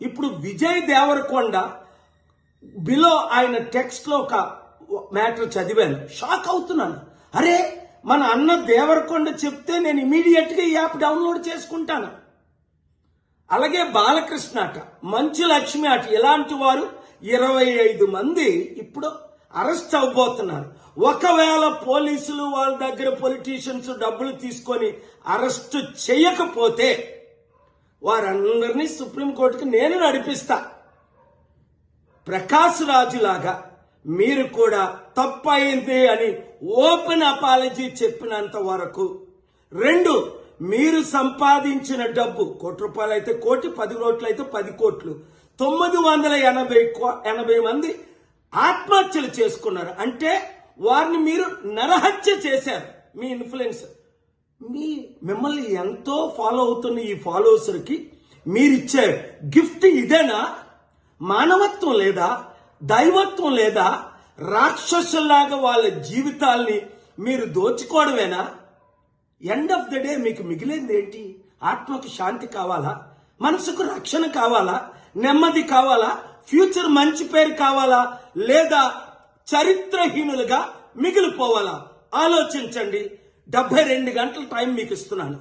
ఇప్పుడు విజయ్ దేవరకొండ బిలో ఆయన టెక్స్ట్ లో ఒక మ్యాటర్ చదివాను, షాక్ అవుతున్నాను. అరే, మన అన్న దేవరకొండ చెప్తే నేను ఇమీడియట్ గా ఈ యాప్ డౌన్లోడ్ చేసుకుంటాను. అలాగే బాలకృష్ణ అట, మంచు లక్ష్మి అట, ఇలాంటి వారు 25 మంది ఇప్పుడు అరెస్ట్ అవబోతున్నారు. ఒకవేళ పోలీసులు వాళ్ళ దగ్గర పొలిటీషియన్స్ డబ్బులు తీసుకొని అరెస్ట్ చేయకపోతే వారందరినీ సుప్రీంకోర్టుకి నేను నడిపిస్తా. ప్రకాష్ రాజు లాగా మీరు కూడా తప్పయింది అని ఓపెన్ అపాలజీ చెప్పినంత వరకు, 2, మీరు సంపాదించిన డబ్బు ₹1 అయితే 1 కోటి, 10 కోట్లు అయితే 10 కోట్లు, 980 మంది ఆత్మహత్యలు చేసుకున్నారు. అంటే వారిని మీరు నరహత్య చేశారు. మీ ఇన్ఫ్లుయెన్స్, మిమ్మల్ని ఎంతో ఫాలో అవుతున్న ఈ ఫాలోవర్స్కి మీరిచ్చే గిఫ్ట్ ఇదేనా? మానవత్వం లేదా? దైవత్వం లేదా? రాక్షసుల్లాగా వాళ్ళ జీవితాల్ని మీరు దోచుకోవడమేనా? ఎండ్ ఆఫ్ ద డే మీకు మిగిలింది ఏంటి? ఆత్మకు శాంతి కావాలా? మనసుకు రక్షణ కావాలా? నెమ్మది కావాలా? ఫ్యూచర్ మంచి పేరు కావాలా? లేదా చరిత్రహీనులుగా మిగిలిపోవాలా? ఆలోచించండి. 72 గంటల టైం మీకు ఇస్తున్నాను.